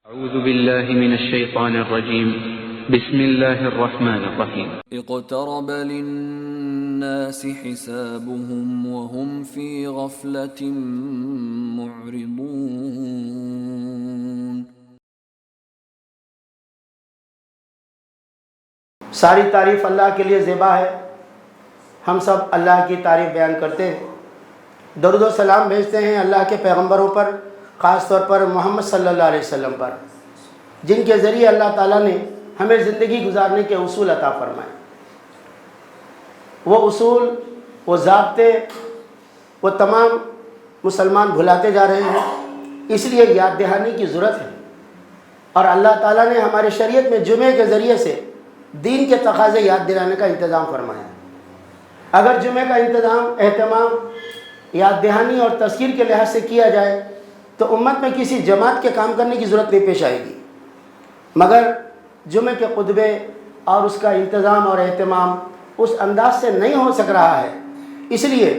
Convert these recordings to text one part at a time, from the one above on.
أعوذ بالله من الشيطان الرجيم بسم الله الرحمن الرحيم اقترب للناس حسابهم وهم في غفلة معرضون۔ ساری تعریف اللہ کے لیے زیبا ہے، ہم سب اللہ کی تعریف بیان کرتے ہیں، درود و سلام بھیجتے ہیں اللہ کے پیغمبروں پر، خاص طور پر محمد صلی اللہ علیہ وسلم پر، جن کے ذریعے اللہ تعالیٰ نے ہمیں زندگی گزارنے کے اصول عطا فرمائے۔ وہ اصول، وہ ضابطے، وہ تمام مسلمان بھلاتے جا رہے ہیں، اس لیے یاد دہانی کی ضرورت ہے۔ اور اللہ تعالیٰ نے ہمارے شریعت میں جمعے کے ذریعے سے دین کے تقاضے یاد دلانے کا انتظام فرمایا۔ اگر جمعے کا انتظام، اہتمام یاد دہانی اور تذکیر کے لحاظ سے کیا جائے تو امت میں کسی جماعت کے کام کرنے کی ضرورت نہیں پیش آئے گی، مگر جمعے کے خطبے اور اس کا انتظام اور اہتمام اس انداز سے نہیں ہو سک رہا ہے، اس لیے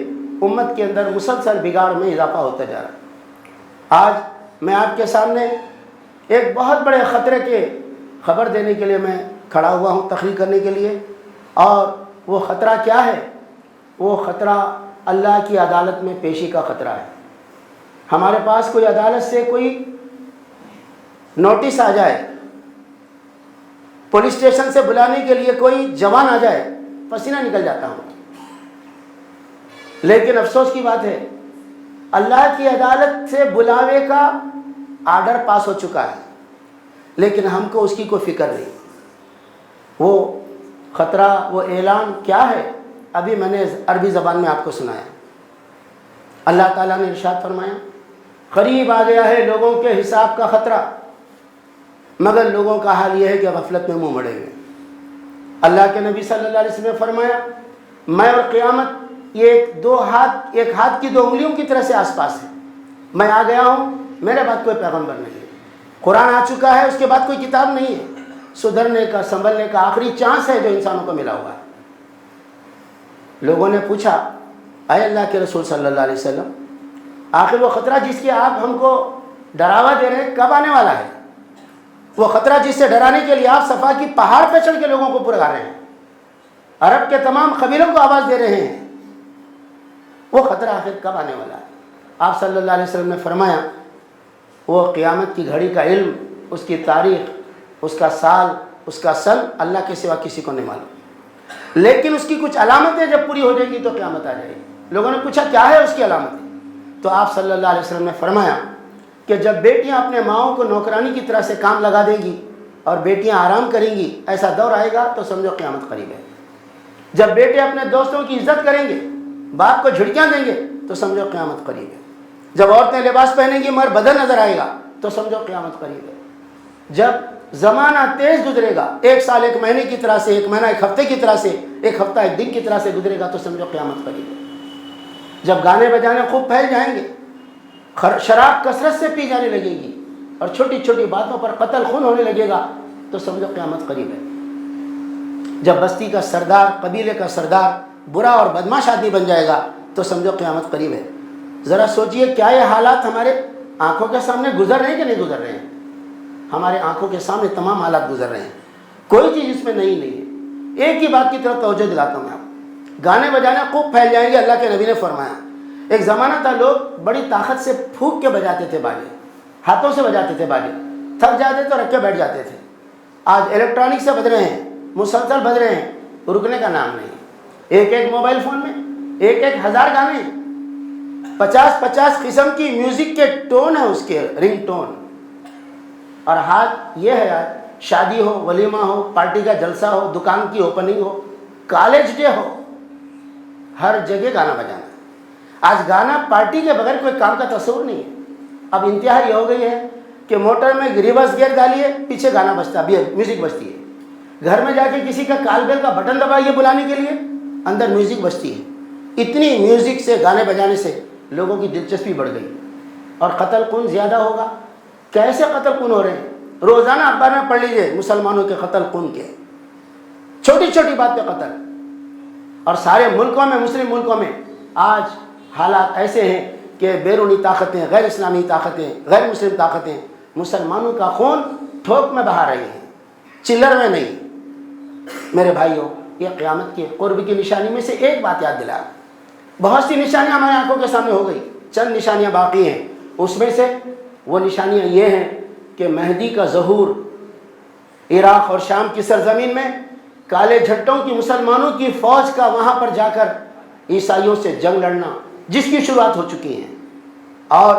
امت کے اندر مسلسل بگاڑ میں اضافہ ہوتا جا رہا ہے۔ آج میں آپ کے سامنے ایک بہت بڑے خطرے کے خبر دینے کے لیے میں کھڑا ہوا ہوں، تقریر کرنے کے لیے، اور وہ خطرہ کیا ہے؟ وہ خطرہ اللہ کی عدالت میں پیشی کا خطرہ ہے۔ ہمارے پاس کوئی عدالت سے کوئی نوٹس آ جائے، پولیس اسٹیشن سے بلانے کے لیے کوئی جوان آ جائے، پسینہ نکل جاتا ہوں۔ لیکن افسوس کی بات ہے، اللہ کی عدالت سے بلاوے کا آرڈر پاس ہو چکا ہے، لیکن ہم کو اس کی کوئی فکر نہیں۔ وہ خطرہ، وہ اعلان کیا ہے؟ ابھی میں نے عربی زبان میں آپ کو سنایا۔ اللہ تعالیٰ نے ارشاد فرمایا، قریب آ گیا ہے لوگوں کے حساب کا خطرہ، مگر لوگوں کا حال یہ ہے کہ غفلت میں منہ مڑے ہوئے۔ اللہ کے نبی صلی اللہ علیہ وسلم نے فرمایا، میں اور قیامت یہ ایک ہاتھ کی دو انگلیوں کی طرح سے آس پاس ہے۔ میں آ گیا ہوں، میرے بعد کوئی پیغمبر نہیں ہے، قرآن آ چکا ہے، اس کے بعد کوئی کتاب نہیں ہے۔ سدھرنے کا، سنبھلنے کا آخری چانس ہے جو انسانوں کو ملا ہوا ہے۔ لوگوں نے پوچھا، اے اللہ کے رسول صلی اللہ علیہ وسلم، آخر وہ خطرہ جس کی آپ ہم کو ڈراوا دے رہے ہیں کب آنے والا ہے؟ وہ خطرہ جس سے ڈرانے کے لیے آپ صفا کی پہاڑ پہ چڑھ کے لوگوں کو پکار رہے ہیں، عرب کے تمام قبیلوں کو آواز دے رہے ہیں، وہ خطرہ آخر کب آنے والا ہے؟ آپ صلی اللہ علیہ وسلم نے فرمایا، وہ قیامت کی گھڑی کا علم، اس کی تاریخ، اس کا سال، اس کا سن اللہ کے سوا کسی کو نہیں معلوم، لیکن اس کی کچھ علامتیں جب پوری ہو جائیں گی تو قیامت آ جائے گی۔ لوگوں نے پوچھا کیا ہے اس کی علامتیں؟ تو آپ صلی اللہ علیہ وسلم نے فرمایا کہ جب بیٹیاں اپنے ماؤں کو نوکرانی کی طرح سے کام لگا دیں گی اور بیٹیاں آرام کریں گی، ایسا دور آئے گا تو سمجھو قیامت قریب ہے۔ جب بیٹے اپنے دوستوں کی عزت کریں گے، باپ کو جھڑکیاں دیں گے تو سمجھو قیامت قریب ہے۔ جب عورتیں لباس پہنیں گی مگر بدن نظر آئے گا تو سمجھو قیامت قریب ہے۔ جب زمانہ تیز گزرے گا، ایک سال ایک مہینے کی طرح سے، ایک مہینہ ایک ہفتے کی طرح سے، ایک ہفتہ ایک دن کی طرح سے گزرے گا تو سمجھو قیامت قریب ہے۔ جب گانے بجانے خوب پھیل جائیں گے، شراب کثرت سے پی جانے لگے گی اور چھوٹی چھوٹی باتوں پر قتل خون ہونے لگے گا تو سمجھو قیامت قریب ہے۔ جب بستی کا سردار، قبیلے کا سردار برا اور بدماش آدمی بن جائے گا تو سمجھو قیامت قریب ہے۔ ذرا سوچئے، کیا یہ حالات ہمارے آنکھوں کے سامنے گزر رہے ہیں کہ نہیں گزر رہے ہیں؟ ہمارے آنکھوں کے سامنے تمام حالات گزر رہے ہیں، کوئی چیز اس میں نہیں ہے۔ ایک ہی بات کی طرف توجہ دلاتا ہوں میں آپ، گانے بجانے خوب پھیل جائیں گے۔ اللہ کے نبی نے فرمایا، ایک زمانہ تھا لوگ بڑی طاقت سے پھونک کے بجاتے تھے باجے، ہاتھوں سے بجاتے تھے باجے، تھک جاتے تو رکھ کے بیٹھ جاتے تھے۔ آج الیکٹرانک سے بج رہے ہیں، مسلسل بج رہے ہیں، رکنے کا نام نہیں۔ ایک ایک موبائل فون میں ایک ایک ہزار گانے، 50 قسم کی میوزک کے ٹون ہے، اس کے رنگ ٹون۔ اور حال یہ ہے، آج شادی ہو، ولیمہ ہو، پارٹی کا جلسہ ہو، دکان کی اوپننگ ہو، کالج ڈے ہو، ہر جگہ گانا بجانا۔ آج گانا پارٹی کے بغیر کوئی کام کا تصور نہیں ہے۔ اب انتہا یہ ہو گئی ہے کہ موٹر میں ریورس گیئر ڈالیے، پیچھے گانا بجتا، میوزک بجتی ہے۔ گھر میں جا کے کسی کا کال بیل کا بٹن دبائیے بلانے کے لیے، اندر میوزک بجتی ہے۔ اتنی میوزک سے، گانے بجانے سے لوگوں کی دلچسپی بڑھ گئی اور قتل خون زیادہ ہوگا۔ کیسے قتل خون ہو رہے ہیں؟ روزانہ اخبار میں پڑھ لیجیے مسلمانوں کے قتل خون کے، چھوٹی چھوٹی بات پہ قتل۔ اور سارے ملکوں میں، مسلم ملکوں میں آج حالات ایسے ہیں کہ بیرونی طاقتیں، غیر اسلامی طاقتیں، غیر مسلم طاقتیں مسلمانوں کا خون ٹھوک میں بہا رہے ہیں، چلر میں نہیں۔ میرے بھائیوں، یہ قیامت کے قرب کی نشانی میں سے ایک بات یاد دلا۔ بہت سی نشانیاں ہماری آنکھوں کے سامنے ہو گئی، چند نشانیاں باقی ہیں۔ اس میں سے وہ نشانیاں یہ ہیں کہ مہدی کا ظہور، عراق اور شام کی سرزمین میں کالے جھٹوں کی مسلمانوں کی فوج کا وہاں پر جا کر عیسائیوں سے جنگ لڑنا، جس کی شروعات ہو چکی ہے، اور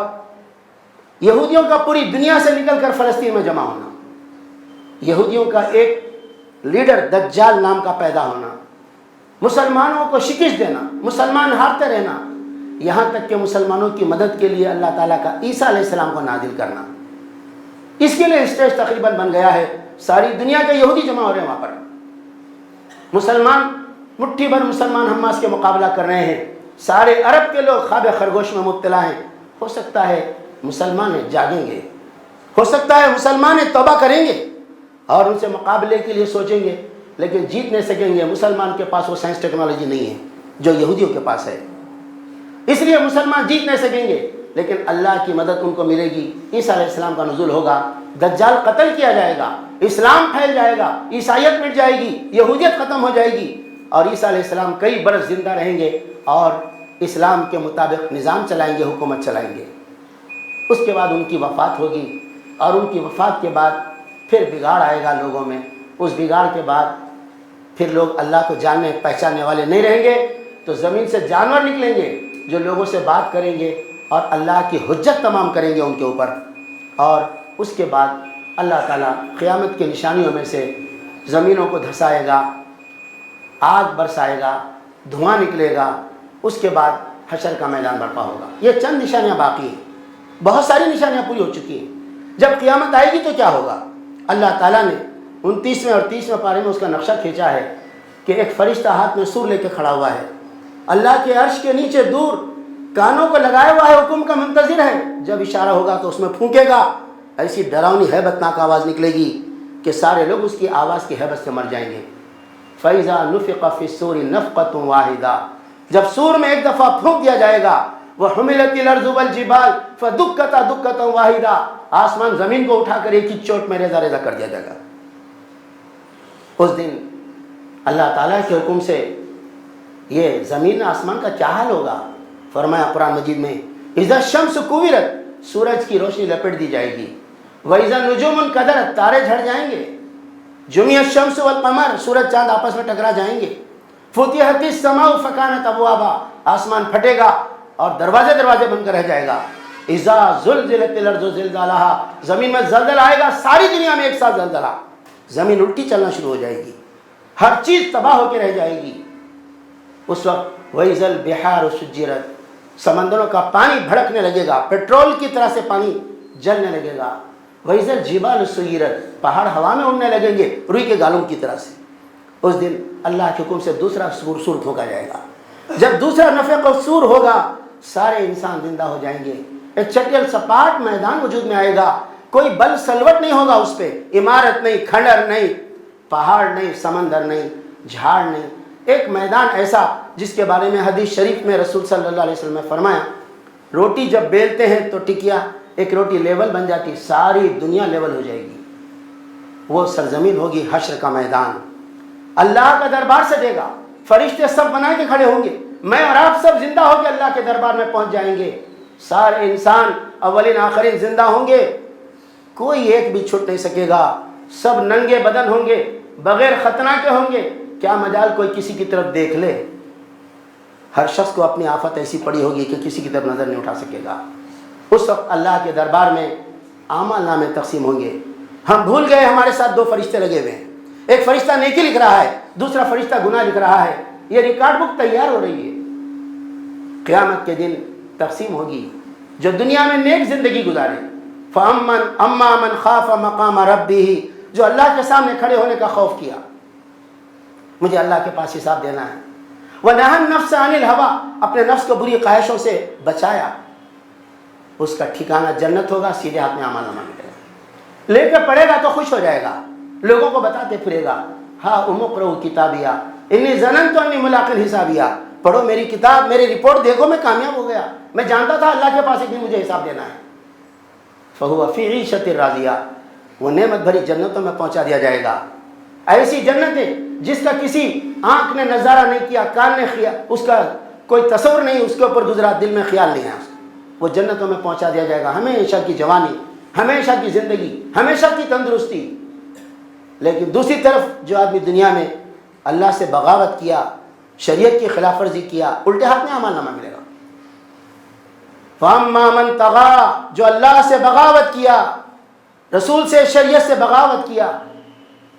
یہودیوں کا پوری دنیا سے نکل کر فلسطین میں جمع ہونا، یہودیوں کا ایک لیڈر دجال نام کا پیدا ہونا، مسلمانوں کو شکست دینا، مسلمان ہارتے رہنا، یہاں تک کہ مسلمانوں کی مدد کے لیے اللہ تعالیٰ کا عیسیٰ علیہ السلام کو نازل کرنا۔ اس کے لیے اسٹیج تقریباً بن گیا ہے، ساری دنیا کے یہودی جمع ہو رہے ہیں وہاں پر، مسلمان مٹھی بھر مسلمان حماس کے مقابلہ کر رہے ہیں، سارے عرب کے لوگ خواب خرگوش میں مبتلا ہیں۔ ہو سکتا ہے مسلمان جاگیں گے، ہو سکتا ہے مسلمان توبہ کریں گے اور ان سے مقابلے کے لیے سوچیں گے، لیکن جیت نہیں سکیں گے۔ مسلمان کے پاس وہ سائنس ٹیکنالوجی نہیں ہے جو یہودیوں کے پاس ہے، اس لیے مسلمان جیت نہیں سکیں گے، لیکن اللہ کی مدد ان کو ملے گی۔ عیسیٰ علیہ السلام کا نزول ہوگا، دجال قتل کیا جائے گا، اسلام پھیل جائے گا، عیسائیت مٹ جائے گی، یہودیت ختم ہو جائے گی، اور عیسیٰ علیہ السلام کئی برس زندہ رہیں گے اور اسلام کے مطابق نظام چلائیں گے، حکومت چلائیں گے۔ اس کے بعد ان کی وفات ہوگی، اور ان کی وفات کے بعد پھر بگاڑ آئے گا لوگوں میں۔ اس بگاڑ کے بعد پھر لوگ اللہ کو جاننے پہچاننے والے نہیں رہیں گے، تو زمین سے جانور نکلیں گے جو لوگوں سے بات کریں گے اور اللہ کی حجت تمام کریں گے ان کے اوپر۔ اور اس کے بعد اللہ تعالیٰ قیامت کی نشانیوں میں سے زمینوں کو دھسائے گا، آگ برسائے گا، دھواں نکلے گا، اس کے بعد حشر کا میدان برپا ہوگا۔ یہ چند نشانیاں باقی ہیں، بہت ساری نشانیاں پوری ہو چکی ہیں۔ جب قیامت آئے گی تو کیا ہوگا؟ اللہ تعالیٰ نے 29ویں اور 30ویں پارے میں اس کا نقشہ کھینچا ہے کہ ایک فرشتہ ہاتھ میں سور لے کے کھڑا ہوا ہے، اللہ کے عرش کے نیچے دور، کانوں کو لگائے ہوا ہے، حکم کا منتظر ہے۔ جب اشارہ ہوگا تو اس میں پھونکے گا، ایسی ڈراؤنی ہیبت ناک آواز نکلے گی کہ سارے لوگ اس کی آواز کی ہیبت سے مر جائیں گے۔ فَإِذَا نُفِخَ فِي الصُّورِ نَفْخَةٌ وَاحِدَةٌ، جب سور میں ایک دفعہ پھونک دیا جائے گا، وَحُمِلَتِ الْأَرْضُ وَالْجِبَالُ فَدُكَّتَا دُكَّةً وَاحِدَةً، آسمان زمین کو اٹھا کر ایک ہی چوٹ میں ریزہ ریزہ کر دیا جائے گا۔ اس دن اللہ تعالیٰ کے حکم سے یہ زمین آسمان کا کیا حال ہوگا؟ فرمایا قرآن مجید میں، اذا الشمس کوورت، سورج کی روشنی لپٹ دی جائے گی، وَإِذَا النُّجُومُ انْكَدَرَتْ، تارے جھڑ جائیں گے، جُمِعَ الشَّمْسُ وَالْقَمَرُ، سورج چاند آپس میں ٹکرا جائیں گے، فُتِحَتِ السَّمَاءُ فَكَانَتْ أَبْوَابًا، آسمان پھٹے گا اور دروازے بن کر رہ جائے گا۔ اِذَا زُلْزِلَتِ الْأَرْضُ زِلْزَالَهَا، زمین میں زلزلہ آئے گا، ساری دنیا میں ایک ساتھ زلزلہ، زمین الٹی چلنا شروع ہو جائے گی، ہر چیز تباہ ہو کے رہ جائے گی۔ اس وقت وَإِذَا الْبِحَارُ سُجِّرَتْ، سمندروں کا پانی بھڑکنے لگے گا، پیٹرول کی طرح سے پانی جلنے لگے گا۔ وَإِذَا الْجِبَالُ سُيِّرَتْ، پہاڑ ہوا میں اڑنے لگیں گے روئی کے گالوں کی طرح سے۔ اس دن اللہ کے حکم سے دوسرا سور پھونکا جائے گا۔ جب دوسرا نفخ الصور ہوگا، سارے انسان زندہ ہو جائیں گے، ایک چٹیل سپاٹ میدان وجود میں آئے گا، کوئی بل سلوٹ نہیں ہوگا اس پہ، عمارت نہیں، کھنڈر نہیں، پہاڑ نہیں، سمندر نہیں، جھاڑ نہیں، ایک میدان ایسا جس کے بارے میں حدیث شریف میں رسول صلی اللہ علیہ وسلم نے فرمایا، روٹی جب بیلتے ہیں تو ٹکیا ایک روٹی لیول بن جاتی، ساری دنیا لیول ہو جائے گی۔ وہ سرزمین ہوگی حشر کا میدان، اللہ کا دربار سجے گا، فرشتے سب بنا کے کھڑے ہوں گے، میں اور آپ سب زندہ ہو کے اللہ کے دربار میں پہنچ جائیں گے، سارے انسان اولین آخرین زندہ ہوں گے، کوئی ایک بھی چھوٹ نہیں سکے گا، سب ننگے بدن ہوں گے، بغیر ختنہ کے ہوں گے، کیا مجال کوئی کسی کی طرف دیکھ لے؟ ہر شخص کو اپنی آفت ایسی پڑی ہوگی کہ کسی کی طرف نظر نہیں اٹھا سکے گا۔ اس وقت اللہ کے دربار میں اعمال نامے تقسیم ہوں گے۔ ہم بھول گئے ہمارے ساتھ دو فرشتے لگے ہوئے ہیں، ایک فرشتہ نیکی لکھ رہا ہے، دوسرا فرشتہ گناہ لکھ رہا ہے، یہ ریکارڈ بک تیار ہو رہی ہے، قیامت کے دن تقسیم ہوگی۔ جو دنیا میں نیک زندگی گزارے، فَأَمَّا مَنْ خَافَ مَقَامَ رَبِّهِ، جو اللہ کے سامنے کھڑے ہونے کا خوف کیا، مجھے اللہ کے پاس حساب دینا ہے، وَنَهَى النَّفْسَ عَنِ الْهَوَىٰ، اپنے نفس کو بری خواہشوں سے بچایا، اس کا ٹھکانہ جنت ہوگا، سیدھے ہاتھ میں اعمال نامہ ملے گا، لے کے پڑھے گا تو خوش ہو جائے گا، لوگوں کو بتاتے پھرے گا، ہاں اقرؤوا کتابیہ انی ظننت انی ملاق حسابیہ، پڑھو میری کتاب، میری رپورٹ دیکھو، میں کامیاب ہو گیا، میں جانتا تھا اللہ کے پاس ایک دن مجھے حساب دینا ہے۔ فہو فی عیشۃ راضیہ، وہ نعمت بھری جنتوں میں پہنچا دیا جائے گا. ایسی جنتیں جس کا کسی آنکھ نے نظارہ نہیں کیا، کان نے کیا، اس کا کوئی تصور نہیں اس کے اوپر گزرا، دل میں خیال نہیں ہے، وہ جنتوں میں پہنچا دیا جائے گا. ہمیشہ کی جوانی، ہمیشہ کی زندگی، ہمیشہ کی تندرستی. لیکن دوسری طرف جو آدمی دنیا میں اللہ سے بغاوت کیا، شریعت کی خلاف ورزی کیا، الٹے ہاتھ میں اعمال نامہ ملے گا. فَأَمَّا مَنْ طَغَىٰ، جو اللہ سے بغاوت کیا، رسول سے، شریعت سے بغاوت کیا،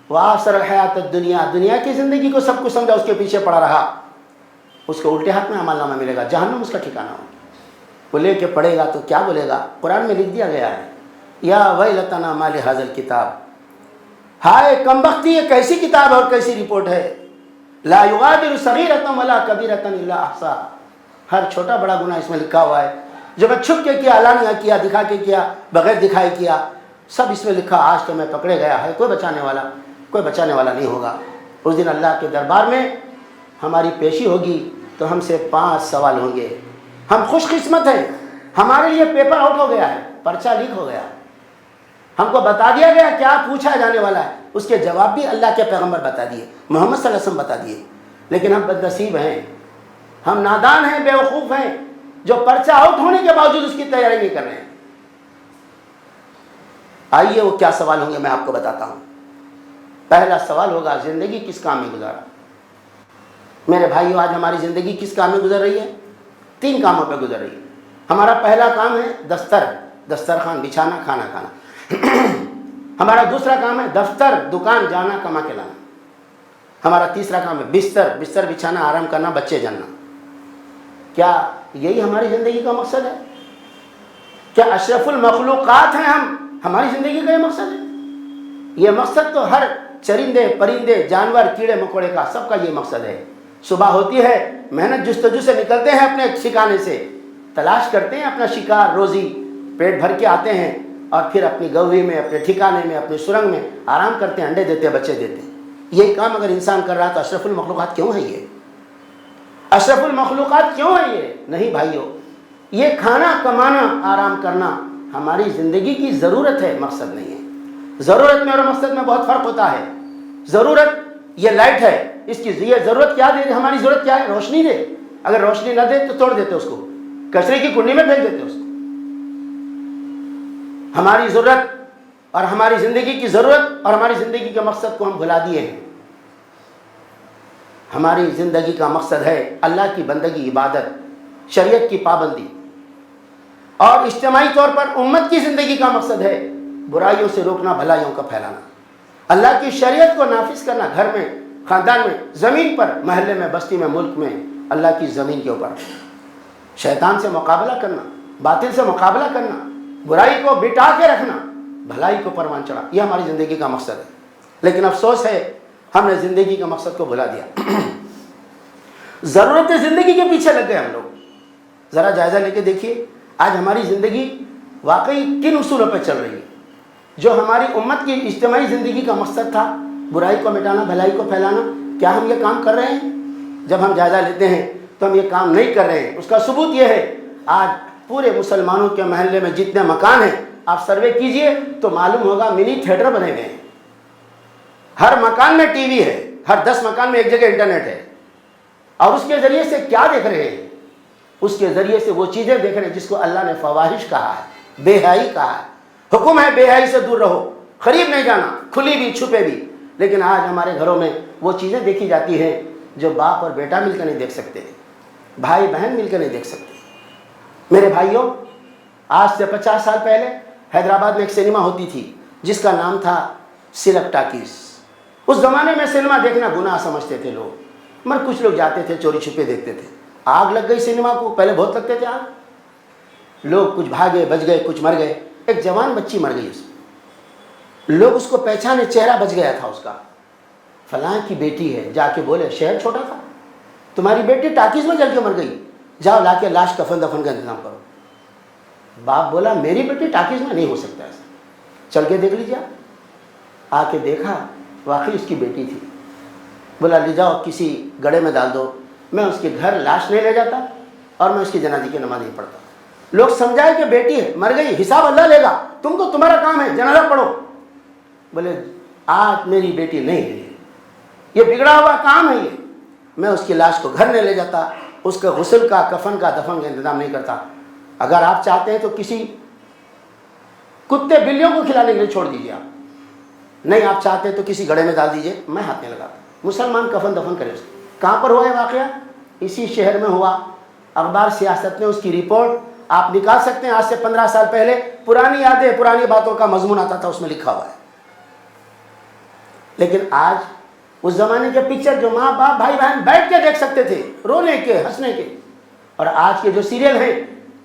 وَآثَرَ الْحَيَاةَ الدُّنْيَا، دنیا کی زندگی کو سب کچھ سمجھا، اس کے پیچھے پڑا رہا، اس کو الٹے ہاتھ میں اعمال نامہ ملے گا، جہنم اس کا ٹھکانہ ہو. وہ لے کے پڑھے گا تو کیا بولے گا؟ قرآن میں لکھ دیا گیا ہے، یا ویلتنا ما لہذا الکتاب، ہائے کمبختی، یہ کیسی کتاب اور کیسی رپورٹ ہے. لا یغادر صغیرۃ ولا کبیرۃ الا احصاها، ہر چھوٹا بڑا گناہ اس میں لکھا ہوا ہے. جو میں چھپ کے کیا، علانیہ کیا، دکھا کے کیا، بغیر دکھائے کیا، سب اس میں لکھا. آج تو میں پکڑے گیا ہے، کوئی بچانے والا نہیں ہوگا. اس دن اللہ کے دربار میں ہماری پیشی ہوگی تو ہم سے 5 سوال ہوں گے. ہم خوش قسمت ہیں، ہمارے لیے پیپر آؤٹ ہو گیا ہے، پرچہ لیک ہو گیا ہے، ہم کو بتا دیا گیا کیا پوچھا جانے والا ہے. اس کے جواب بھی اللہ کے پیغمبر بتا دیے، محمد صلی اللہ علیہ وسلم بتا دیے. لیکن ہم بد نصیب ہیں، ہم نادان ہیں، بیوقوف ہیں، جو پرچہ آؤٹ ہونے کے باوجود اس کی تیاری نہیں کر رہے ہیں. آئیے وہ کیا سوال ہوں گے میں آپ کو بتاتا ہوں. پہلا سوال ہوگا، زندگی کس کام میں گزارا؟ میرے بھائیو، آج ہماری زندگی کس کام میں گزر رہی ہے؟ 3 کاموں پہ گزر رہی ہے. ہمارا پہلا کام ہے دسترخوان بچھانا، کھانا کھانا. ہمارا دوسرا کام ہے دفتر، دکان جانا، کما کے لانا. ہمارا تیسرا کام ہے بستر بچھانا، آرام کرنا، بچے جاننا. کیا یہی ہماری زندگی کا مقصد ہے؟ کیا اشرف المخلوقات ہیں ہم؟ ہماری زندگی کا یہ مقصد ہے؟ یہ مقصد تو ہر چرندے، پرندے، جانور، کیڑے مکوڑے کا، سب کا یہ مقصد ہے. صبح ہوتی ہے، محنت جستجو سے نکلتے ہیں، اپنے شکانے سے تلاش کرتے ہیں اپنا شکار، روزی، پیٹ بھر کے آتے ہیں، اور پھر اپنی گوی میں، اپنے ٹھکانے میں، اپنے سرنگ میں آرام کرتے ہیں، انڈے دیتے ہیں، بچے دیتے ہیں. یہ کام اگر انسان کر رہا تو اشرف المخلوقات کیوں ہے؟ یہ اشرف المخلوقات کیوں ہے؟ یہ نہیں بھائیو، یہ کھانا، کمانا، آرام کرنا ہماری زندگی کی ضرورت ہے، مقصد نہیں ہے. ضرورت میں اور مقصد میں بہت فرق ہوتا ہے. ضرورت یہ لائٹ ہے، اس کی یہ ضرورت کیا دے؟ ہماری ضرورت کیا ہے؟ روشنی دے. اگر روشنی نہ دے تو توڑ دیتے اس کو، کچرے کی کنڈی میں پھینک دیتے اس کو. ہماری ضرورت اور ہماری زندگی کی ضرورت اور ہماری زندگی کے مقصد کو ہم بھلا دیے ہیں. ہماری زندگی کا مقصد ہے اللہ کی بندگی، عبادت، شریعت کی پابندی، اور اجتماعی طور پر امت کی زندگی کا مقصد ہے برائیوں سے روکنا، بھلائیوں کا پھیلانا، اللہ کی شریعت کو نافذ کرنا، گھر میں، خاندان میں، زمین پر، محلے میں، بستی میں، ملک میں، اللہ کی زمین کے اوپر. شیطان سے مقابلہ کرنا، باطل سے مقابلہ کرنا، برائی کو بٹا کے رکھنا، بھلائی کو پروان چڑھا، یہ ہماری زندگی کا مقصد ہے. لیکن افسوس ہے ہم نے زندگی کا مقصد کو بھلا دیا. ضرورت زندگی کے پیچھے لگ گئے ہم لوگ. ذرا جائزہ لے کے دیکھیے آج ہماری زندگی واقعی کن اصولوں پہ چل رہی ہے. جو ہماری امت کی اجتماعی زندگی کا مقصد تھا، برائی کو مٹانا، بھلائی کو پھیلانا، کیا ہم یہ کام کر رہے ہیں؟ جب ہم جائزہ لیتے ہیں تو ہم یہ کام نہیں کر رہے ہیں. اس کا ثبوت یہ ہے، آج پورے مسلمانوں کے محلے میں جتنے مکان ہیں آپ سروے کیجئے تو معلوم ہوگا منی تھیٹر بنے ہوئے ہیں. ہر مکان میں ٹی وی ہے، ہر 10 مکان میں ایک جگہ انٹرنیٹ ہے. اور اس کے ذریعے سے کیا دیکھ رہے ہیں؟ اس کے ذریعے سے وہ چیزیں دیکھ رہے ہیں جس کو اللہ نے فواحش کہا ہے، بے حیائی کہا ہے. حکم ہے بے حیائی سے دور رہو، قریب نہیں جانا، کھلی بھی چھپے بھی. لیکن آج ہمارے گھروں میں وہ چیزیں دیکھی جاتی ہیں جو باپ اور بیٹا مل کر نہیں دیکھ سکتے، بھائی بہن مل کر نہیں دیکھ سکتے. میرے بھائیوں، آج سے 50 سال پہلے حیدرآباد میں ایک سینما ہوتی تھی جس کا نام تھا سلک ٹاکیز. اس زمانے میں سینما دیکھنا گناہ سمجھتے تھے لوگ، مگر کچھ لوگ جاتے تھے، چوری چھپے دیکھتے تھے. آگ لگ گئی سینما کو، پہلے بہت لگتے تھے آگ. لوگ کچھ بھاگے، بچ گئے، کچھ مر گئے. ایک جوان بچی مر گئی اس میں. لوگ اس کو پہچانے، چہرہ بچ گیا تھا اس کا، فلاں کی بیٹی ہے. جا کے بولے، شہر چھوٹا تھا، تمہاری بیٹی ٹاکیز میں جل کے مر گئی، جاؤ لا کے لاش کفن دفن کا انتظام کرو. باپ بولا میری بیٹی ٹاکیز میں نہیں ہو سکتا ایسا، چل کے دیکھ لیجیے. آ کے دیکھا، واقعی اس کی بیٹی تھی. بولا لے جاؤ کسی گڑھے میں ڈال دو، میں اس کے گھر لاش نہیں لے جاتا اور میں اس کی جنازے کی نماز نہیں پڑھتا. لوگ سمجھائے کہ بیٹی ہے مر گئی حساب اللہ لے گا, تم تو تمہارا کام ہے جنازہ پڑھو. بولے آج میری بیٹی نہیں ہے, یہ بگڑا ہوا کام ہے, یہ میں اس کی لاش کو گھر نہیں لے جاتا, اس کا غسل کا کفن کا دفن کا انتظام نہیں کرتا. اگر آپ چاہتے ہیں تو کسی کتے بلیوں کو کھلانے کے لیے چھوڑ دیجیے آپ, نہیں آپ چاہتے تو کسی گڑھے میں ڈال دیجیے, میں ہاتھ نہیں لگاتا. مسلمان کفن دفن کرے اس کو. کہاں پر ہوا ہے واقعہ؟ اسی شہر میں ہوا. اخبار سیاست نے اس کی رپورٹ آپ نکال سکتے ہیں, آج سے 15 سال پہلے پرانی یادیں پرانی باتوں کا مضمون آتا تھا, اس میں لکھا ہوا ہے. لیکن آج اس زمانے کے پکچر جو ماں باپ بھائی بہن بیٹھ کے دیکھ سکتے تھے, رونے کے ہنسنے کے, اور آج کے جو سیریل ہیں,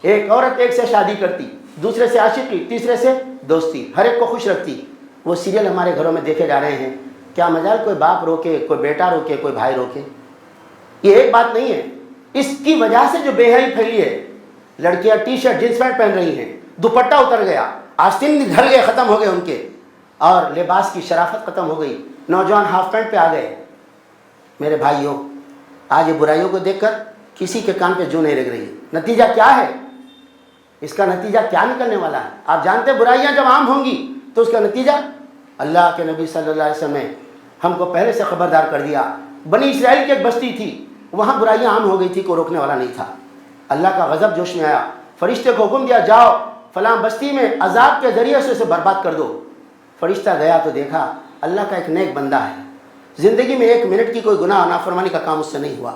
ایک عورت ایک سے شادی کرتی, دوسرے سے عاشقی, تیسرے سے دوستی, ہر ایک کو خوش رکھتی, وہ سیریل ہمارے گھروں میں دیکھے جا رہے ہیں. کیا مجال کوئی باپ روکے, کوئی بیٹا روکے, کوئی بھائی روکے؟ یہ ایک بات نہیں ہے. اس کی وجہ سے جو بے حیائی پھیلی ہے, لڑکیاں ٹی شرٹ جینس پینٹ پہن رہی ہیں, دوپٹہ اتر گیا, آستین ڈھل گئے, ختم ہو گئے ان کے, اور لباس کی شرافت ختم ہو گئی, نوجوان ہاف پینٹ پہ آ گئے. میرے بھائیوں, آج یہ برائیوں کو دیکھ کر کسی کے کان پہ جو نہیں لگ رہی ہے. نتیجہ کیا ہے؟ اس کا نتیجہ کیا نکلنے والا ہے؟ آپ جانتے ہیں برائیاں جب عام ہوں گی تو اس کا نتیجہ, اللہ کے نبی صلی اللہ علیہ وسلم نے ہم کو پہلے سے خبردار کر دیا. بنی اسرائیل کی ایک بستی تھی, وہاں برائیاں عام ہو گئی تھی, کوئی روکنے والا نہیں تھا. اللہ کا غضب جوش میں آیا, فرشتے کو حکم دیا جاؤ فلاں بستی میں عذاب کے ذریعے سے اسے برباد کر دو. فرشتہ گیا تو دیکھا اللہ کا ایک نیک بندہ ہے, زندگی میں 1 منٹ کی کوئی گناہ نافرمانی کا کام اس سے نہیں ہوا.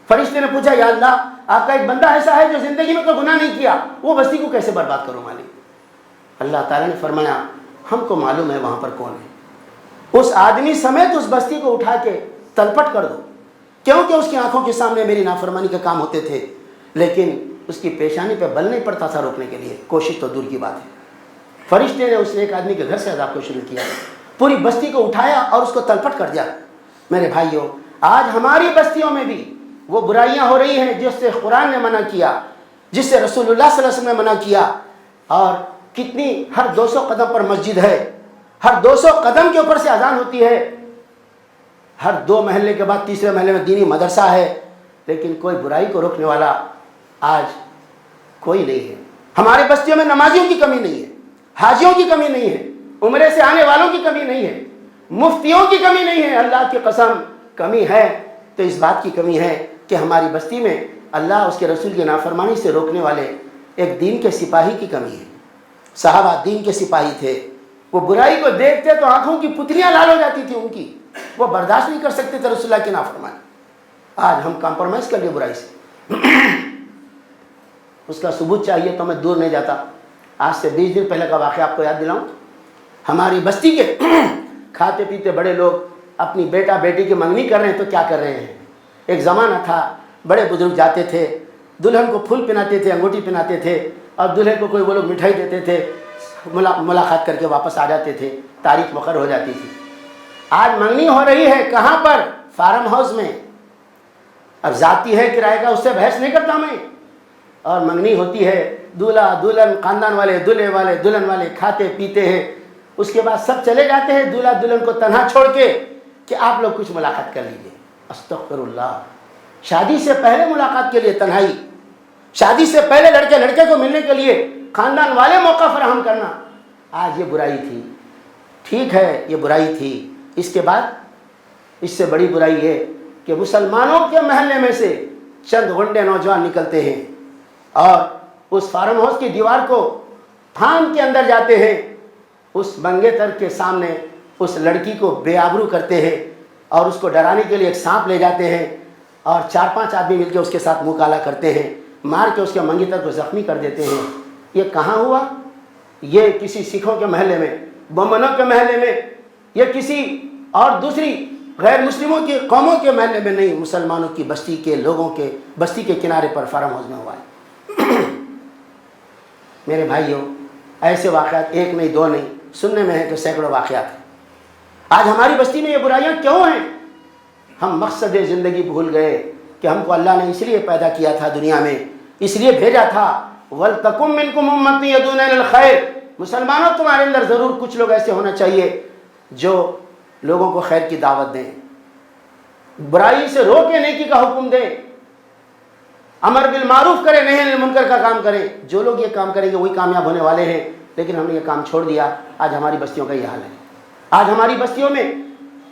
فرشتے نے پوچھا یا اللہ آپ کا ایک بندہ ایسا ہے جو زندگی میں کوئی گناہ نہیں کیا, وہ بستی کو کیسے برباد کروں مالک؟ اللہ تعالیٰ نے فرمایا ہم کو معلوم ہے وہاں پر کون ہے, اس آدمی سمیت اس بستی کو اٹھا کے تلپٹ کر دو, کیونکہ اس کی آنکھوں کے سامنے میری نافرمانی کے کام ہوتے تھے, لیکن اس کی پیشانی پہ بل نہیں پڑتا تھا روکنے کے لیے, کوشش تو دور کی بات ہے. فرشتے نے اس ایک آدمی کے گھر سے عذاب کو شروع کیا, پوری بستی کو اٹھایا اور اس کو تلپٹ کر دیا. میرے بھائیوں, آج ہماری بستیوں میں بھی وہ برائیاں ہو رہی ہیں جس سے قرآن نے منع کیا, جس سے رسول اللہ صلی اللہ علیہ وسلم نے منع کیا. اور کتنی ہر 200 قدم پر مسجد ہے, ہر 200 قدم کے اوپر سے اذان ہوتی ہے, ہر 2 محلے کے بعد تیسرے محلے میں دینی مدرسہ ہے, لیکن کوئی برائی کو روکنے والا آج کوئی نہیں ہے. ہماری بستیوں میں نمازیوں کی کمی نہیں ہے, حاجیوں کی کمی نہیں ہے, عمرے سے آنے والوں کی کمی نہیں ہے, مفتیوں کی کمی نہیں ہے. اللہ کی قسم کمی ہے تو اس بات کی کمی ہے کہ ہماری بستی میں اللہ اس کے رسول کی نافرمانی سے روکنے والے ایک دین کے سپاہی کی کمی ہے. صحابہ دین کے سپاہی تھے, وہ برائی کو دیکھتے تو آنکھوں کی پتلیاں لال ہو جاتی تھی ان کی, وہ برداشت نہیں کر سکتے تھے رسول اللہ کی نافرمانی. آج ہم کمپرومائز کر لیے برائی سے. اس کا ثبوت چاہیے تو میں دور نہیں جاتا. آج سے 20 دن پہلے کا واقعہ آپ کو یاد دلاؤں. ہماری بستی کے کھاتے پیتے بڑے لوگ اپنی بیٹا بیٹی کی منگنی کر رہے ہیں تو کیا کر رہے ہیں. ایک زمانہ تھا بڑے بزرگ جاتے تھے, دلہن کو پھول پہناتے تھے, انگوٹھی پہناتے تھے, اور دلہے کو کوئی وہ لوگ مٹھائی دیتے تھے, ملاقات کر کے واپس آ جاتے تھے, تاریخ مقرر ہو جاتی تھی. آج منگنی ہو رہی ہے کہاں پر؟ فارم ہاؤس میں. اب ذاتی ہے کرائے کا, اس سے بحث نہیں کرتا میں. اور منگنی ہوتی ہے, دولہا دلہن خاندان والے, دلہے والے, دلہن والے کھاتے پیتے ہیں. اس کے بعد سب چلے جاتے ہیں دولہا دلہن کو تنہا چھوڑ کے کہ آپ لوگ کچھ ملاقات کر لیجیے. استغفر اللہ. شادی سے پہلے ملاقات کے لیے تنہائی, شادی سے پہلے لڑکے لڑکے کو ملنے کے لیے خاندان والے موقع فراہم کرنا, آج یہ برائی تھی. ٹھیک ہے یہ برائی تھی, اس کے بعد اس سے بڑی برائی ہے کہ مسلمانوں کے محلے میں سے چند غنڈے نوجوان نکلتے ہیں اور اس فارم ہاؤس کی دیوار کو پھاند کے اندر جاتے ہیں, اس منگیتر کے سامنے اس لڑکی کو بے آبرو کرتے ہیں اور اس کو ڈرانے کے لیے ایک سانپ لے جاتے ہیں اور 4-5 آدمی مل کے اس کے ساتھ منہ کالا کرتے ہیں, مار کے اس کے منگیتر کو زخمی کر دیتے ہیں. یہ کہاں ہوا؟ یہ کسی سکھوں کے محلے میں, بمنوں کے محلے میں, یہ کسی اور دوسری غیر مسلموں کی قوموں کے محلے میں نہیں, مسلمانوں کی بستی کے لوگوں کے بستی کے کنارے پر فارم ہاؤس میں ہوا ہے. میرے بھائیوں, ایسے واقعات 1 نہیں 2 نہیں, سننے میں ہے کہ سینکڑوں واقعات ہیں. آج ہماری بستی میں یہ برائیاں کیوں ہیں؟ ہم مقصد زندگی بھول گئے کہ ہم کو اللہ نے اس لیے پیدا کیا تھا دنیا میں, اس لیے بھیجا تھا. وَلْتَكُمْ مِنْكُمْ أُمَّةٌ يَدْعُونَ إِلَى الْخَيْرِ, مسلمانوں تمہارے اندر ضرور کچھ لوگ ایسے ہونا چاہیے جو لوگوں کو خیر کی دعوت دیں, برائی سے روکے, نیکی کا حکم دیں. امر بالمعروف کریں، نہی عن المنکر کا کام کریں. جو لوگ یہ کام کریں گے وہی کامیاب ہونے والے ہیں. لیکن ہم نے یہ کام چھوڑ دیا. آج ہماری بستیوں کا یہ حال ہے. آج ہماری بستیوں میں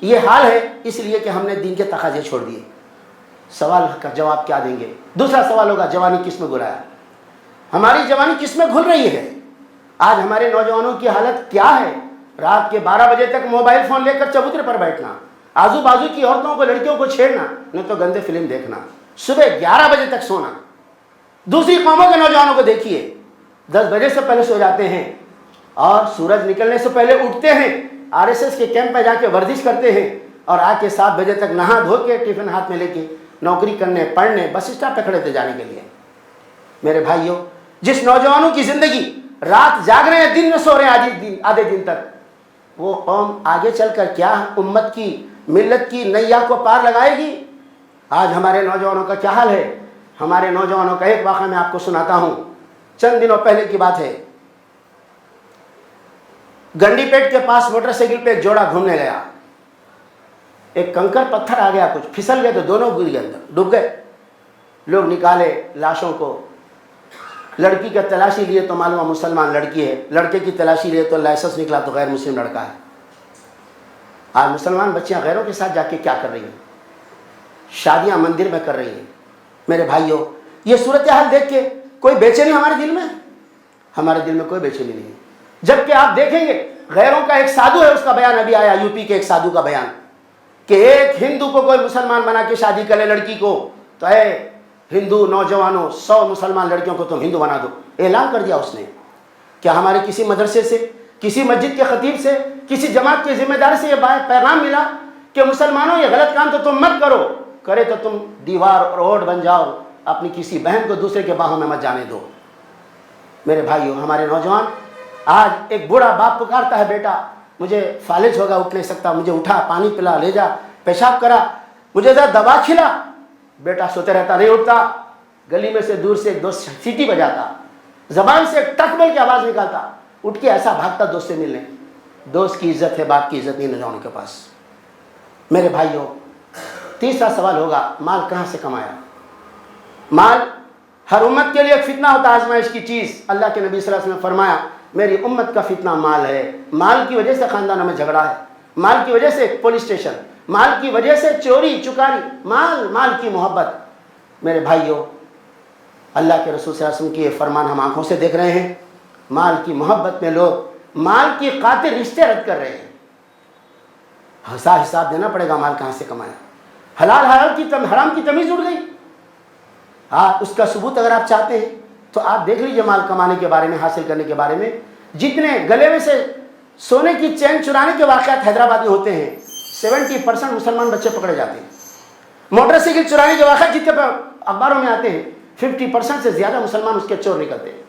یہ حال ہے اس لیے کہ ہم نے دین کے تقاضے چھوڑ دیے. سوال کا جواب کیا دیں گے؟ دوسرا سوال ہوگا جوانی کس میں گرایا؟ ہماری جوانی کس میں گھل رہی ہے؟ آج ہمارے نوجوانوں کی حالت کیا ہے؟ رات کے 12 بجے تک موبائل فون لے کر چبوترے پر بیٹھنا، آزو بازو کی عورتوں کو لڑکیوں کو چھیڑنا، نہ تو گندے فلم دیکھنا، صبح 11 بجے تک سونا. دوسری قوموں کے نوجوانوں کو دیکھیے 10 بجے سے پہلے سو جاتے ہیں اور سورج نکلنے سے پہلے اٹھتے ہیں، RSS کے کیمپ پہ جا کے ورزش کرتے ہیں اور آ کے 7 بجے تک نہا دھو کے ٹفن ہاتھ میں لے کے نوکری کرنے، پڑھنے، بس اسٹاپ پہ کھڑے تھے جانے کے لیے. میرے بھائیوں، جس نوجوانوں کی زندگی رات جاگ رہے ہیں، دن میں سو رہے ہیں آدھے دن تک، وہ قوم آگے چل کر کیا امت کی، ملت کی نیا کو پار لگائے گی؟ آج ہمارے نوجوانوں کا کیا حال ہے؟ ہمارے نوجوانوں کا ایک واقعہ میں آپ کو سناتا ہوں. چند دنوں پہلے کی بات ہے. گنڈی پیٹ کے پاس موٹر سائیکل پہ ایک جوڑا گھومنے گیا. ایک کنکر پتھر آ گیا، کچھ پھسل گئے تو دونوں گر گئے، اندر ڈوب گئے. لوگ نکالے لاشوں کو. لڑکی کا تلاشی لیے تو معلوم مسلمان لڑکی ہے، لڑکے کی تلاشی لیے تو لائسنس نکلا تو غیر مسلم لڑکا ہے. آج مسلمان بچیاں غیروں کے ساتھ جا کے کیا کر رہی ہیں؟ شادیاں مندر میں کر رہی ہیں. میرے بھائیوں، یہ صورتحال دیکھ کے کوئی بے چینی ہمارے دل میں؟ ہمارے دل میں کوئی بے چینی نہیں ہے. جبکہ آپ دیکھیں گے غیروں کا ایک سادھو ہے، اس کا بیان ابھی آیا UP کے ایک سادھو کا بیان کہ ایک ہندو کو کوئی مسلمان بنا کے شادی کرے لڑکی کو تو اے ہندو نوجوانوں 100 مسلمان لڑکیوں کو تم ہندو بنا دو. اعلان کر دیا اس نے. کیا ہمارے کسی مدرسے سے، کسی مسجد کے خطیب سے، کسی جماعت کے ذمہ دار سے یہ پیغام ملا کہ مسلمانوں یہ غلط کام تو تم مت کرو، کرے تو تم دیوار اور روڈ بن جاؤ، اپنی کسی بہن کو دوسرے کے باہوں میں مت جانے دو؟ میرے بھائیوں، ہمارے نوجوان، آج ایک بوڑھا باپ پکارتا ہے بیٹا مجھے فالج ہوگا، اٹھ نہیں سکتا، مجھے اٹھا، پانی پلا، لے جا، پیشاب کرا، مجھے ذرا دوا کھلا. بیٹا سوتے رہتا، نہیں اٹھتا. گلی میں سے دور سے ایک دوست سیٹی بجاتا، زبان سے ایک ٹک بول کی آواز نکالتا، اٹھ کے ایسا بھاگتا دوست سے ملنے. دوست کی عزت ہے، باپ کی عزت نہیں نوجوانوں کے پاس. میرے بھائیوں، تیسرا سوال ہوگا مال کہاں سے کمایا؟ مال ہر امت کے لیے ایک فتنہ ہوتا ہے، آزمائش کی چیز. اللہ کے نبی صلی اللہ علیہ وسلم نے فرمایا میری امت کا فتنہ مال ہے. مال کی وجہ سے خاندانوں میں جھگڑا ہے، مال کی وجہ سے پولیس اسٹیشن، مال کی وجہ سے چوری چکاری، مال کی محبت. میرے بھائیوں، اللہ کے رسول صلی اللہ علیہ وسلم کی یہ فرمان ہم آنکھوں سے دیکھ رہے ہیں. مال کی محبت میں لوگ مال کی خاطر رشتے رد کر رہے ہیں. حساب دینا پڑے گا مال کہاں سے کمایا. حلال حرام کی تمیز اڑ گئی. ہاں، اس کا ثبوت اگر آپ چاہتے ہیں تو آپ دیکھ لیجئے مال کمانے کے بارے میں، حاصل کرنے کے بارے میں. جتنے گلے میں سے سونے کی چین چرانے کے واقعات حیدرآباد میں ہوتے ہیں، 70% مسلمان بچے پکڑے جاتے ہیں. موٹر سائیکل چرانے کے واقعات جتنے اخباروں میں آتے ہیں، 50% سے زیادہ مسلمان اس کے چور نکلتے ہیں.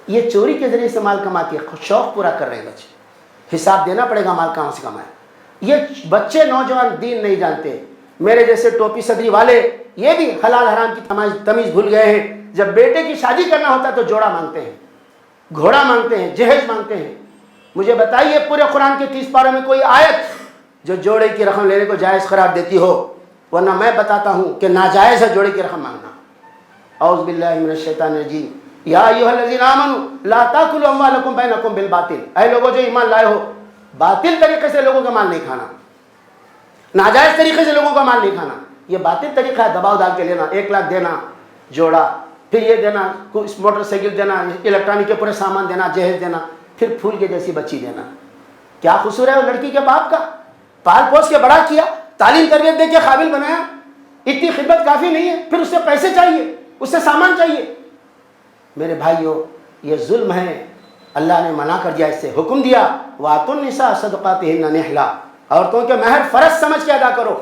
یہ چوری کے ذریعے سے مال کما کے شوق پورا کر رہے ہیں بچے. حساب دینا پڑے گا مال کہاں سے کمایا. یہ بچے نوجوان دین نہیں جانتے. میرے جیسے ٹوپی صدری والے یہ بھی حلال حرام کی تمیز بھول گئے ہیں. جب بیٹے کی شادی کرنا ہوتا ہے تو جوڑا مانگتے ہیں، گھوڑا مانگتے ہیں، جہیز مانگتے ہیں. مجھے بتائیے پورے قرآن کے 30 پاروں میں کوئی آیت جو جوڑے کی رقم لینے کو جائز قرار دیتی ہو؟ ورنہ میں بتاتا ہوں کہ ناجائز ہے جوڑے کی رقم مانگنا. اعوذ باللہ من الشیطان الرجیم. یا ایھا الذین آمنوا لا تاکلوا اموالکم بینکم بالباطل. اے لوگوں جو ایمان لائے ہو، باطل طریقے سے لوگوں کا مال نہیں کھانا، ناجائز طریقے سے لوگوں کا مال نہیں کھانا. یہ باطل طریقہ ہے، دباؤ ڈال کے لینا، 1 لاکھ دینا جوڑا، پھر یہ دینا، موٹر سائیکل دینا، الیکٹرانک کے پورے سامان دینا، جہیز دینا، پھر پھول کے جیسی بچی دینا. کیا قصور ہے وہ لڑکی کے باپ کا؟ پال پوس کے بڑا کیا، تعلیم تربیت دے کے قابل بنایا، اتنی خدمت کافی نہیں ہے، پھر اس سے پیسے چاہیے، اس سے سامان چاہیے. میرے بھائیوں، یہ ظلم ہے. اللہ نے منع کر دیا، اس سے حکم دیا وَآتُوا النِّسَاءَ صَدَقَاتِهِنَّ نِحْلًا. عورتوں کے مہر فرض سمجھ کے ادا کرو،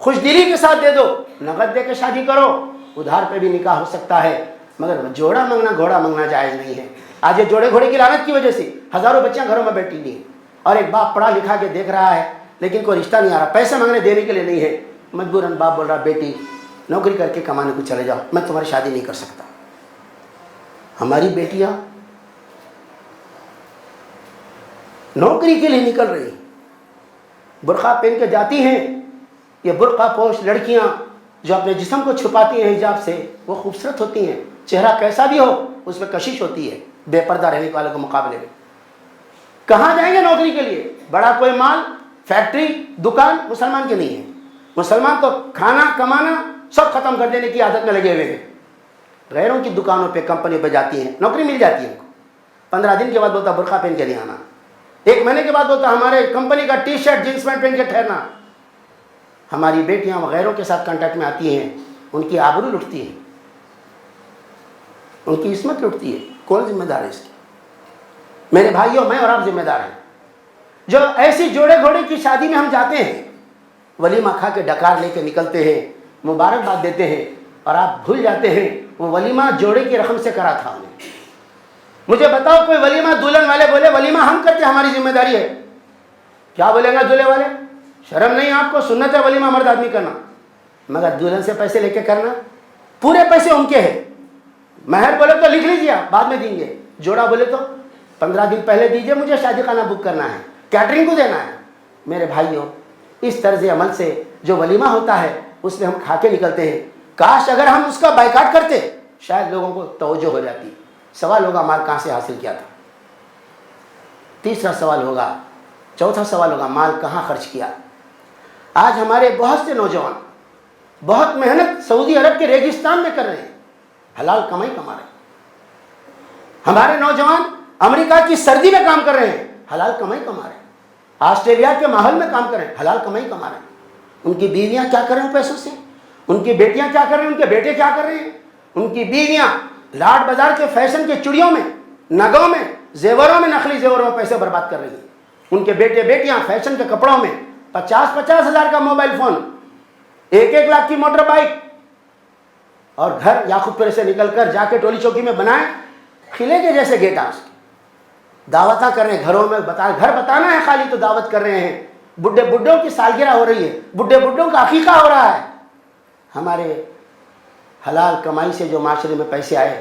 خوش دلی کے ساتھ دے دو، نقد دے کے شادی کرو. ادھار پہ بھی نکاح ہو سکتا ہے، مگر جوڑا مانگنا، گھوڑا مانگنا جائز نہیں ہے. آج یہ جوڑے گھوڑے کی لعنت کی وجہ سے ہزاروں بچیاں گھروں میں بیٹھی ہوئی ہیں، اور ایک باپ پڑھا لکھا کے دیکھ رہا ہے لیکن کوئی رشتہ نہیں آ رہا، پیسے مانگنے دینے کے لیے نہیں ہے. مجبوراً باپ بول رہا بیٹی نوکری کر کے کمانے کو چلے جاؤ، میں تمہاری شادی نہیں کر سکتا. ہماری بیٹیاں نوکری کے لیے نکل رہی، برقع پہن کے جاتی ہیں. یہ برقع پوش لڑکیاں جو اپنے جسم کو چھپاتی ہیں حجاب سے وہ خوبصورت ہوتی ہیں، چہرہ کیسا بھی ہو اس میں کشش ہوتی ہے بے پردہ رہنے والوں کے مقابلے میں۔ کہاں جائیں گے نوکری کے لیے؟ بڑا کوئی مال، فیکٹری، دکان مسلمان کے نہیں ہے۔ مسلمان تو کھانا کمانا سب ختم کر دینے کی عادت میں لگے ہوئے ہیں، غیروں کی دکانوں پہ کمپنی پہ جاتی ہیں، نوکری مل جاتی ہے ان کو، 15 دن کے بعد بولتا برقع پہن کے نہیں آنا، 1 مہینے کے بعد بولتا ہمارے کمپنی کا ٹی شرٹ جینس پینٹ پہن کے ٹھہرنا۔ ہماری بیٹیاں غیروں کے ساتھ کانٹیکٹ میں آتی ہیں، ان کی آبرو لٹتی ہے، ان کی عصمت لٹتی ہے۔ کون ذمہ دار ہے اس کی؟ میرے بھائیوں، میں اور آپ ذمہ دار ہیں۔ جو ایسی جوڑے گھوڑے کی شادی میں ہم جاتے ہیں، ولیمہ کھا کے ڈکار لے کے نکلتے ہیں، مبارکباد دیتے ہیں، اور آپ بھول جاتے ہیں وہ ولیمہ جوڑے کی رقم سے کرا تھا انہیں۔ مجھے بتاؤ کوئی ولیمہ دلہن والے بولے ولیمہ ہم کرتے ہماری ذمہ داری ہے، کیا بولیں گا دلہے والے؟ شرم نہیں آپ کو؟ سنت ہے ولیمہ مرد آدمی کرنا، مگر دلہن سے پیسے لے کے کرنا، پورے پیسے ان کے ہیں۔ مہر بولے تو لکھ لیجیے بعد میں دیں گے، جوڑا بولے تو 15 دن پہلے دیجیے، مجھے شادی خانہ بک کرنا ہے، کیٹرنگ کو دینا ہے۔ میرے بھائیوں، اس طرز عمل سے جو ولیمہ ہوتا ہے اس میں ہم کھا کے نکلتے ہیں۔ کاش اگر ہم اس کا بائیکاٹ کرتے شاید لوگوں کو توجہ ہو جاتی۔ سوال ہوگا مال کہاں سے حاصل کیا تھا؟ تیسرا سوال ہوگا، چوتھا سوال ہوگا مال کہاں خرچ کیا؟ آج ہمارے بہت سے نوجوان بہت محنت سعودی عرب کے ریگستان میں کر رہے ہیں، حلال کمائی کما رہے ہیں۔ ہمارے نوجوان امریکہ کی سردی میں کام کر رہے ہیں، حلال کمائی کما رہے ہیں۔ آسٹریلیا کے ماحول میں کام کر رہے ہیں، حلال کمائی کما رہے ہیں۔ ان کی بیویاں کیا کر رہے ہیں پیسوں سے؟ ان کی بیٹیاں کیا کر رہے ہیں؟ ان کے بیٹے کیا کر رہے ہیں؟ ان کی بیویاں لاٹ بازار کے فیشن کے چڑیوں میں، نگوں میں، زیوروں میں، نقلی زیوروں میں پیسے برباد کر رہی ہیں۔ ان کے بیٹے بیٹیاں فیشن کے کپڑوں میں 50-50 ہزار کا موبائل فون، 1-1 لاکھ کی موٹر بائک، اور گھر یعقوب پورے سے نکل کر جا کے ٹولی چوکی میں بنائے قلعے کے جیسے گیٹ ہاؤس، دعوتاں کر رہے ہیں گھروں میں، گھر بتانا ہے خالی تو دعوت کر رہے ہیں۔ بڈھے بڈھوں کی سالگرہ ہو رہی ہے، بڈھے بڈھوں کا عقیقہ ہو رہا ہے۔ ہمارے حلال کمائی سے جو معاشرے میں پیسے آئے،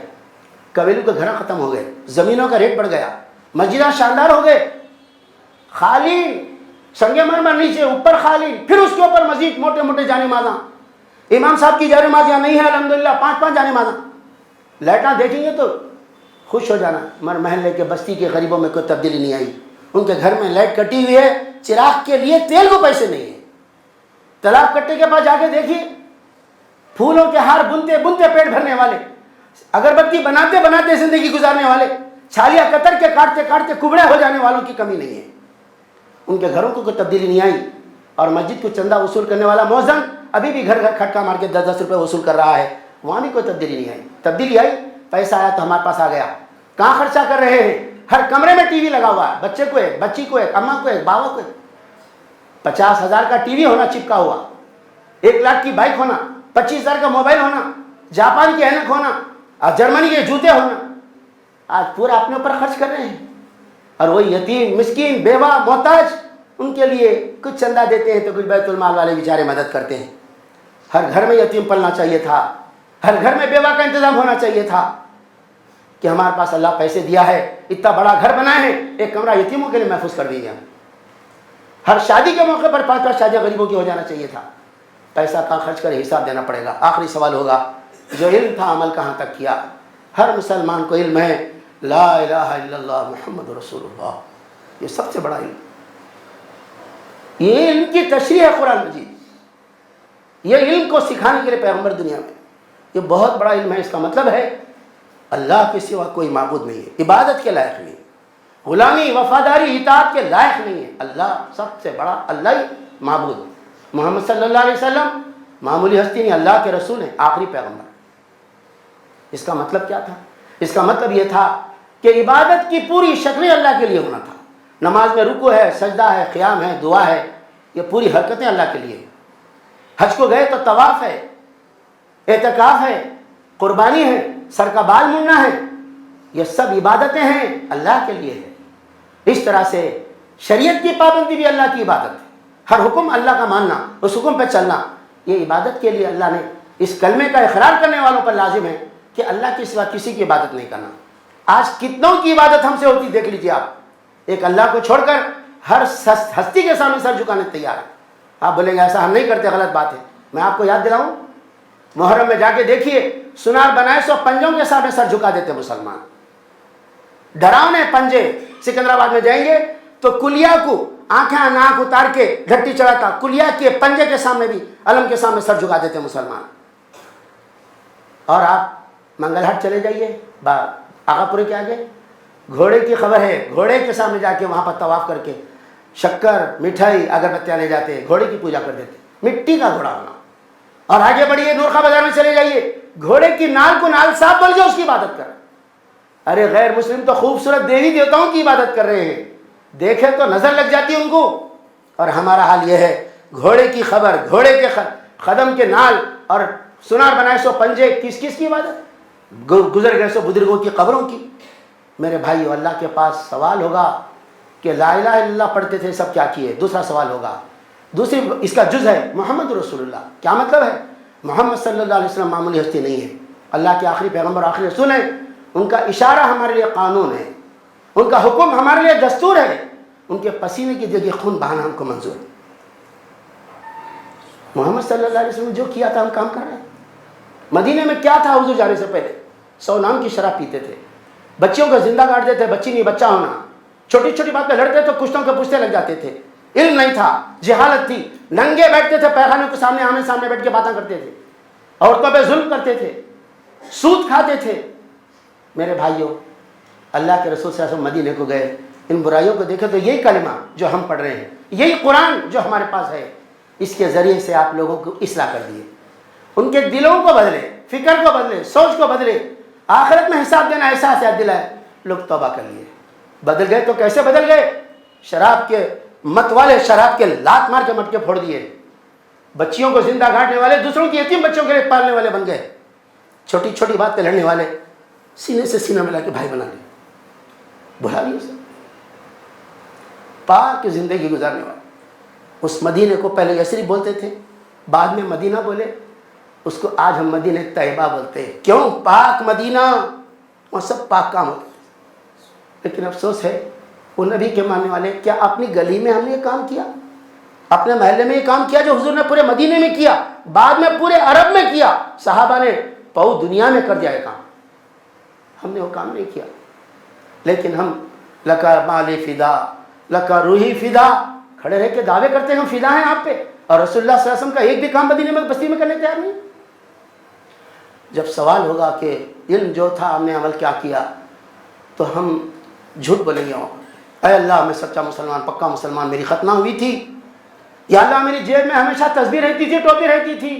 قبیلوں کے گھر ختم ہو گئے، زمینوں کا ریٹ بڑھ گیا، مسجدیں شاندار ہو گئے، قالین سنگ مرمر نیچے، اوپر قالین، پھر اس کے اوپر مزید موٹے موٹے جانے مازاں۔ امام صاحب کی جانے مازیاں نہیں ہے الحمدللہ، 5-5 جانے مازاں۔ لائٹاں دیکھیں گے تو خوش ہو جانا، مگر محلے کے بستی کے غریبوں میں کوئی تبدیلی نہیں آئی۔ ان کے گھر میں لائٹ کٹی ہوئی ہے، چراغ کے لیے تیل کو پیسے نہیں ہیں۔ تالاب کٹے کے پاس جا کے دیکھیے، پھولوں کے ہار بنتے بنتے پیٹ بھرنے والے، اگربتی بناتے بناتے زندگی گزارنے والے، چھالیاں کتر کے کاٹتے کاٹتے کبڑے ہو جانے والوں کی کمی نہیں ہے۔ ان کے گھروں کو کوئی تبدیلی نہیں آئی، اور مسجد کو چندہ وصول کرنے والا مؤذن ابھی بھی گھر گھر کھٹکا مار کے 10-10 روپے وصول کر رہا ہے، وہاں بھی کوئی تبدیلی نہیں آئی۔ تبدیلی آئی، پیسہ آیا تو ہمارے پاس آ گیا۔ کہاں خرچہ کر رہے ہیں؟ ہر کمرے میں ٹی وی لگا ہوا ہے، بچے کو ایک، بچی کو ایک، اماں کو ایک، بابا کو ایک۔ 50,000 کا ٹی وی ہونا چپکا ہوا، 1 لاکھ کی بائک ہونا، 25,000 کا موبائل ہونا، جاپان کی اینک ہونا، اور جرمنی کے جوتے ہونا، آج پورا اپنے اوپر خرچ کر رہے ہیں۔ اور وہی یتیم مسکین بیوہ محتاج، ان کے لیے کچھ چندہ دیتے ہیں تو کچھ بیت المال والے بیچارے مدد کرتے ہیں۔ ہر گھر میں یتیم پلنا چاہیے تھا، ہر گھر میں بیوہ کا انتظام ہونا چاہیے تھا، کہ ہمارے پاس اللہ پیسے دیا ہے، اتنا بڑا گھر بنائے ہیں، ایک کمرہ یتیموں کے لیے محفوظ کر دیجیے۔ ہر شادی کے موقع پر 5-5 شادیاں غریبوں کی ہو جانا چاہیے تھا۔ پیسہ کہاں خرچ کرے حساب دینا پڑے گا۔ آخری سوال ہوگا، جو علم تھا عمل کہاں تک کیا؟ ہر مسلمان کو علم ہے لا الہ الا اللہ محمد رسول اللہ، یہ سب سے بڑا علم۔ یہ علم کی تشریح ہے قرآن مجید، یہ علم کو سکھانے کے لیے پیغمبر دنیا میں، یہ بہت بڑا علم ہے۔ اس کا مطلب ہے اللہ کے سوا کوئی معبود نہیں ہے، عبادت کے لائق نہیں ہے، غلامی وفاداری اطاعت کے لائق نہیں ہے۔ اللہ سب سے بڑا، اللہ ہی معبود۔ محمد صلی اللہ علیہ وسلم معمولی ہستی نہیں، اللہ کے رسول ہیں، آخری پیغمبر۔ اس کا مطلب کیا تھا؟ اس کا مطلب یہ تھا کہ عبادت کی پوری شکلیں اللہ کے لیے ہونا تھا۔ نماز میں رکوع ہے، سجدہ ہے، قیام ہے، دعا ہے، یہ پوری حرکتیں اللہ کے لیے۔ حج کو گئے تو طواف ہے، اعتکاف ہے، قربانی ہے، سر کا بال مڑنا ہے، یہ سب عبادتیں ہیں، اللہ کے لیے ہے۔ اس طرح سے شریعت کی پابندی بھی اللہ کی عبادت ہے، ہر حکم اللہ کا ماننا، اس حکم پہ چلنا، یہ عبادت کے لیے اللہ نے اس کلمے کا اقرار کرنے والوں پر لازم ہے کہ اللہ کے سوا کسی کی عبادت نہیں کرنا۔ آج کتنوں کی عبادت ہم سے ہوتی دیکھ لیجیے آپ، ایک اللہ کو چھوڑ کر ہر ہستی کے سامنے سر جھکانے تیار ہے۔ آپ بولیں گے ایسا ہم نہیں کرتے، غلط بات ہے۔ میں آپ کو یاد دلاؤں، محرم میں جا کے دیکھیے سنار بنائے سو پنجوں کے سامنے سر جھکا دیتے مسلمان. ڈراؤنے پنجے. سکندرآباد میں جائیں گے تو کلیا کو آنکھیں ناک اتار کے گھٹی چڑھاتا, کلیا کے پنجے کے سامنے بھی علم کے سامنے سر جھکا دیتے مسلمان. اور آپ منگل ہاٹ چلے جائیے آغا پورے کے آگے, گھوڑے کی خبر ہے, گھوڑے کے سامنے جا کے وہاں پر طواف کر کے شکر مٹھائی اگربتیاں لے جاتے, گھوڑے کی پوجا کر دیتے, مٹی کا گھوڑا ہونا. اور آگے بڑھیے نورخا بازار میں چلے جائیے, گھوڑے کی نال کو نال صاف بول کے اس کی عبادت کر. ارے غیر مسلم تو خوبصورت دیوی دیوتاؤں کی عبادت کر رہے ہیں, دیکھیں تو نظر لگ جاتی ہے ان کو. اور ہمارا حال یہ ہے, گھوڑے کی خبر, گھوڑے کے قدم کے نال اور سنار بنائے سو پنجے, کس کس کی عبادت؟ گزر گئے سو بزرگوں کی قبروں کی. میرے بھائیو, اللہ کے پاس سوال ہوگا کہ لا الہ الا اللہ پڑھتے تھے سب کیا کیے. دوسرا سوال ہوگا, دوسری اس کا جز ہے محمد رسول اللہ. کیا مطلب ہے؟ محمد صلی اللہ علیہ وسلم معمولی ہستی نہیں ہے, اللہ کے آخری پیغمبر, آخری رسول ہیں. ان کا اشارہ ہمارے لیے قانون ہے, ان کا حکم ہمارے لیے دستور ہے, ان کے پسینے کی جگہ خون بہانا ہم کو منظور ہے. محمد صلی اللہ علیہ وسلم جو کیا تھا ہم کام کر رہے ہیں. مدینے میں کیا تھا حضور جانے سے پہلے؟ 100 نام کی شراب پیتے تھے, بچیوں کو زندہ کاٹ دیتے, بچی نہیں بچہ ہونا, چھوٹی چھوٹی بات پہ لڑتے تو کشتوں کے پوچھتے لگ جاتے تھے. علم نہیں تھا, جہالت تھی, ننگے بیٹھتے تھے پیخانے کے سامنے, آمنے سامنے بیٹھ کے باتیں کرتے تھے, عورتوں پہ ظلم کرتے تھے, سود کھاتے تھے. میرے بھائیوں, اللہ کے رسول صلی اللہ علیہ وسلم مدینے کو گئے, ان برائیوں کو دیکھے تو یہی کلمہ جو ہم پڑھ رہے ہیں, یہی قرآن جو ہمارے پاس ہے, اس کے ذریعے سے آپ لوگوں کو اصلاح کر دیے. ان کے دلوں کو بدلے, فکر کو بدلے, سوچ کو بدلے, آخرت میں حساب دینا ایسا احساس دلائے. لوگ توبہ کر لیے, بدل گئے. تو کیسے بدل گئے؟ شراب کے مت والے شراب کے لات مار کے مٹکے پھوڑ دیے, بچیوں کو زندہ گھاٹنے والے دوسروں کی یتیم بچوں کے لیے پالنے والے بن گئے, چھوٹی چھوٹی بات پہ لڑنے والے سینے سے سینہ ملا کے بھائی بنا لیے, بلا لیے سب. پاک زندگی گزارنے والے. اس مدینے کو پہلے یثرب بولتے تھے, بعد میں مدینہ بولے, اس کو آج ہم مدینہ طیبہ بولتے ہیں. کیوں؟ پاک مدینہ, وہاں سب پاک کام ہوتے تھے. لیکن افسوس ہے وہ نبی کے ماننے والے, کیا اپنی گلی میں ہم نے یہ کام کیا, اپنے محلے میں یہ کام کیا جو حضور نے پورے مدینے میں کیا, بعد میں پورے عرب میں کیا, صحابہ نے پورے دنیا میں کر دیا یہ کام. ہم نے وہ کام نہیں کیا. لیکن ہم لکا مالی فدا, لکا روحی فدا, کھڑے رہ کے دعوے کرتے ہیں ہم فدا ہیں آپ پہ, اور رسول اللہ صلی اللہ علیہ وسلم کا ایک بھی کام مدینے میں بستی میں کرنے تیار نہیں. جب سوال ہوگا کہ علم جو تھا ہم نے عمل کیا کیا, تو ہم جھوٹ بولیں گے. اے اللہ میں سچا مسلمان, پکا مسلمان, میری ختنہ ہوئی تھی, یا اللہ میری جیب میں ہمیشہ تسبیح رہتی تھی, ٹوپی رہتی تھی,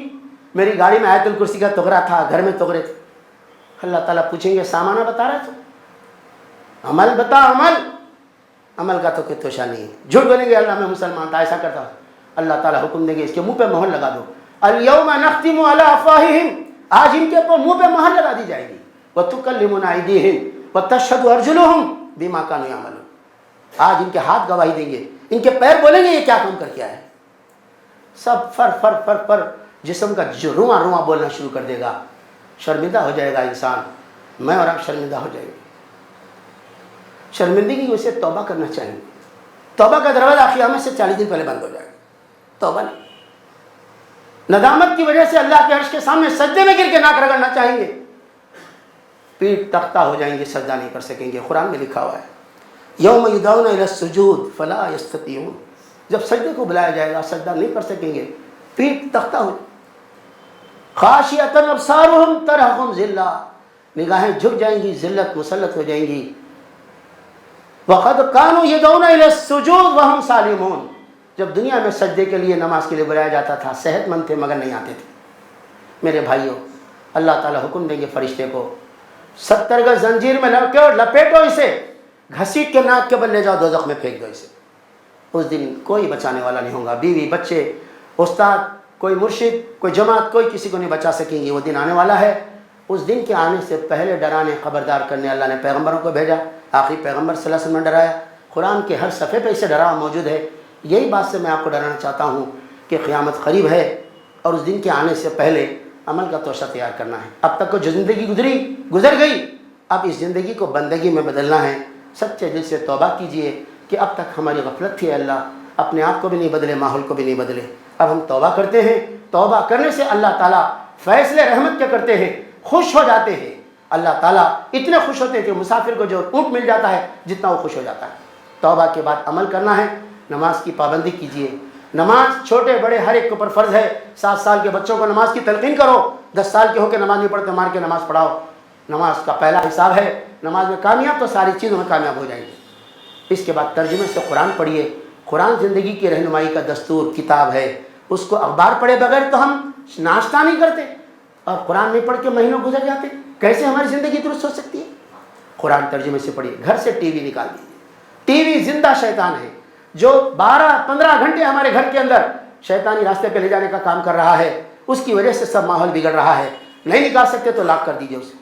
میری گاڑی میں آیت الکرسی کا تغرا تھا, گھر میں تغرے تھے. اللہ تعالیٰ پوچھیں گے سامانہ بتا رہا تو عمل بتا, عمل کا تو کوئی توشہ نہیں ہے. جھوٹ بولیں گے اللہ میں مسلمان تھا, ایسا کرتا. اللہ تعالیٰ حکم دیں گے اس کے منہ پہ مہر لگا دو. الیوم نختم علی افواہہم, آج ان کے منہ پہ مہر لگا دی جائے گی. وتکلمنا ایدیہم وتشہد ارجلہم بما کانوا یعملون, آج ان کے ہاتھ گواہی دیں گے, ان کے پیر بولیں گے یہ کیا کام کر کے آئے. سب فر جسم کا جو رواں رواں بولنا شروع کر دے گا. شرمندہ ہو جائے گا انسان, میں اور آپ شرمندہ ہو جائیں گے. شرمندگی سے توبہ کرنا چاہیے. توبہ کا دروازہ قیامت سے 40 دن پہلے بند ہو جائے گا. توبہ نہیں, ندامت کی وجہ سے اللہ کے عرش کے سامنے سجدے میں گر کے ناک رگڑنا چاہیں گے, پیٹ تختہ ہو جائیں گے, سجدہ نہیں کر سکیں گے. قرآن میں لکھا ہوا ہے یوم یدعون الی السجود فلا یستطیعون, جب سجدے کو بلایا جائے گا سجدہ نہیں کر سکیں گے, پیٹ تختہ ہو. خاشعۃ ابصارہم ترہقہم ذلہ, نگاہیں جھک جائیں گی, ذلت مسلط ہو جائیں گی. وقد کانوا یدعون الی السجود وہم سالمون, جب دنیا میں سجدے کے لیے نماز کے لیے بلایا جاتا تھا صحت مند تھے مگر نہیں آتے تھے. میرے بھائیوں, اللہ تعالیٰ حکم دیں گے فرشتے کو 70 گز زنجیر میں لپیٹو اسے, گھسیٹ کے ناک کے بل لے جاؤ دوزخ میں پھینک دو اسے. اس دن کوئی بچانے والا نہیں ہوگا, بیوی بچے, استاد, کوئی مرشد, کوئی جماعت, کوئی کسی کو نہیں بچا سکیں گی. وہ دن آنے والا ہے. اس دن کے آنے سے پہلے ڈرانے خبردار کرنے اللہ نے پیغمبروں کو بھیجا. آخری پیغمبر صلی اللہ علیہ وسلم نے ڈرایا. قرآن کے ہر صفحے پہ اسے ڈراوا موجود ہے. یہی بات سے میں آپ کو ڈرانا چاہتا ہوں کہ قیامت قریب ہے, اور اس دن کے آنے سے پہلے عمل کا توشہ تیار کرنا ہے. اب تک کو جو زندگی گزر گئی, اب اس زندگی کو بندگی میں بدلنا ہے. سچے دل سے توبہ کیجئے کہ اب تک ہماری غفلت تھی. اللہ اپنے آپ کو بھی نہیں بدلے, ماحول کو بھی نہیں بدلے. اب ہم توبہ کرتے ہیں. توبہ کرنے سے اللہ تعالیٰ فیصلے رحمت کے کرتے ہیں، خوش ہو جاتے ہیں. اللہ تعالیٰ اتنے خوش ہوتے ہیں کہ مسافر کو جو اونٹ مل جاتا ہے جتنا وہ خوش ہو جاتا ہے. توبہ کے بعد عمل کرنا ہے، نماز کی پابندی کیجیے. نماز چھوٹے بڑے ہر ایک کے اوپر فرض ہے. 7 سال کے بچوں کو نماز کی تلقین کرو، 10 سال کے ہو کے نماز نہیں پڑھتے مار کے نماز پڑھاؤ. نماز کا پہلا حساب ہے، نماز میں کامیاب تو ساری چیزوں میں کامیاب ہو جائیں گے. اس کے بعد ترجمے سے قرآن پڑھیے. قرآن زندگی کی رہنمائی کا دستور کتاب ہے. اس کو اخبار پڑھے بغیر تو ہم ناشتہ نہیں کرتے، اور قرآن نہیں پڑھ کے مہینوں گزر جاتے. کیسے ہماری زندگی درست ہو سکتی ہے؟ قرآن ترجمے سے پڑھیے. گھر سے ٹی وی نکال دیجیے. ٹی وی زندہ شیطان ہے جو 12-15 گھنٹے ہمارے گھر کے اندر شیطانی راستے پہ لے جانے کا کام کر رہا ہے. اس کی وجہ سے سب ماحول بگڑ رہا ہے. نہیں نکال سکتے تو لاک کر دیجیے اسے.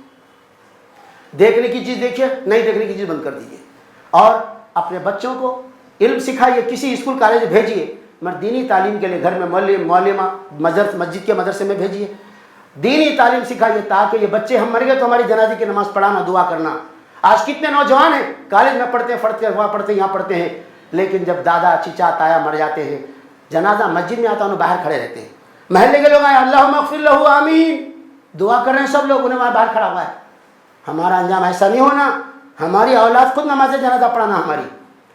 دیکھنے کی چیز دیکھیے، نہیں دیکھنے کی چیز بند کر دیجیے. اور اپنے بچوں کو علم سکھائیے. کسی اسکول کالج بھیجیے، مگر دینی تعلیم کے لیے گھر میں معلمہ مسجد کے مدرسے میں بھیجیے. دینی تعلیم سکھائیے تاکہ یہ بچے، ہم مر گئے تو ہماری جنازے کی نماز پڑھانا، دعا کرنا. آج کتنے نوجوان ہیں کالج میں پڑھتے ہیں، وہاں پڑھتے ہیں، یہاں پڑھتے ہیں، لیکن جب دادا چچا تایا مر جاتے ہیں، جنازہ مسجد میں آتا ہے، انہیں باہر کھڑے رہتے ہیں. محلے کے لوگ آئے، اللہم اغفر لہ آمین، دعا کر رہے ہیں سب لوگ، انہیں وہاں باہر کھڑا ہوا ہے. ہمارا انجام ایسا نہیں ہونا. ہماری اولاد خود نماز جنازہ پڑھانا ہماری،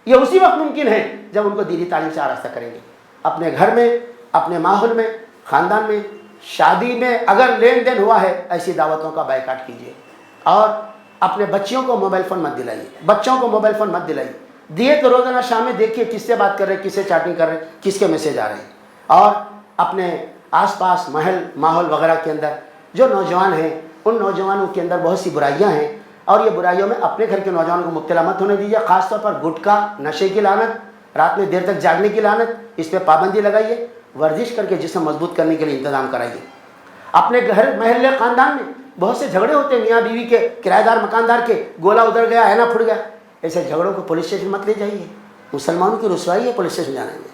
یہ اسی وقت ممکن ہے جب ان کو دینی تعلیم سے آراستہ کریں گے. اپنے گھر میں، اپنے ماحول میں، خاندان میں، شادی میں اگر لین دین ہوا ہے، ایسی دعوتوں کا بائیکاٹ کیجیے. اور اپنے بچیوں کو موبائل فون مت دلائیے. بچوں کو موبائل فون مت دلائیے. دیے تو روزانہ شام میں دیکھیے کس سے بات کر رہے ہیں، کس سے چیٹنگ کر رہے ہیں، کس کے میسج آ رہے ہیں. اور اپنے آس پاس ماحول وغیرہ کے اندر جو نوجوان ہیں، ان نوجوانوں کے اندر بہت سی برائیاں ہیں، اور یہ برائیوں میں اپنے گھر کے نوجوانوں کو مبتلا مت ہونے دیجیے. خاص طور پر گٹکا، نشے کی لعنت، رات میں دیر تک جاگنے کی لعنت، اس پہ پابندی لگائیے. ورزش کر کے جسم مضبوط کرنے کے لیے انتظام کرائیے. اپنے گھر محلے خاندان میں بہت سے جھگڑے ہوتے ہیں، میاں بیوی کے، کرایہ دار مکاندار کے، گولا ادھر گیا، اینا پھٹ گیا. ایسے جھگڑوں کو پولیس اسٹیشن مت لے جائیے. مسلمانوں کی رسوائی ہے پولیس اسٹیشن جانے میں.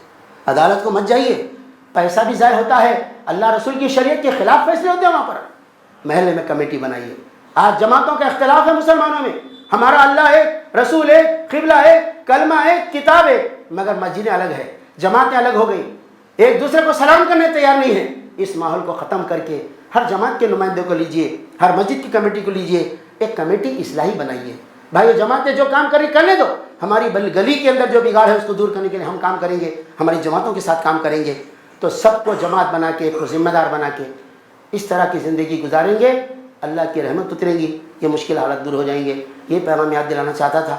عدالت کو مت جائیے، پیسہ بھی ضائع ہوتا ہے، اللہ رسول کی شریعت کے خلاف فیصلے ہوتے ہیں وہاں پر. محلے میں کمیٹی بنائیے. آج جماعتوں کا اختلاف ہے مسلمانوں میں. ہمارا اللہ ایک، رسول ایک، قبلہ ایک، کلمہ ایک، کتاب ایک، مگر مسجدیں الگ ہے، جماعتیں الگ ہو گئی، ایک دوسرے کو سلام کرنے تیار نہیں ہے. اس ماحول کو ختم کر کے ہر جماعت کے نمائندے کو لیجئے، ہر مسجد کی کمیٹی کو لیجئے، ایک کمیٹی اصلاحی بنائیے. بھائی جماعتیں جو کام کر رہی کرنے دو. ہماری گلی کے اندر جو بگاڑ ہے اس کو دور کرنے کے لیے ہم کام کریں گے، ہماری جماعتوں کے ساتھ کام کریں گے. تو سب کو جماعت بنا کے، ایک کو ذمہ دار بنا کے اس طرح کی زندگی گزاریں گے، اللہ کی رحمت اترے گی، یہ مشکل حالات دور ہو جائیں گے. یہ پیغام یاد دلانا چاہتا تھا.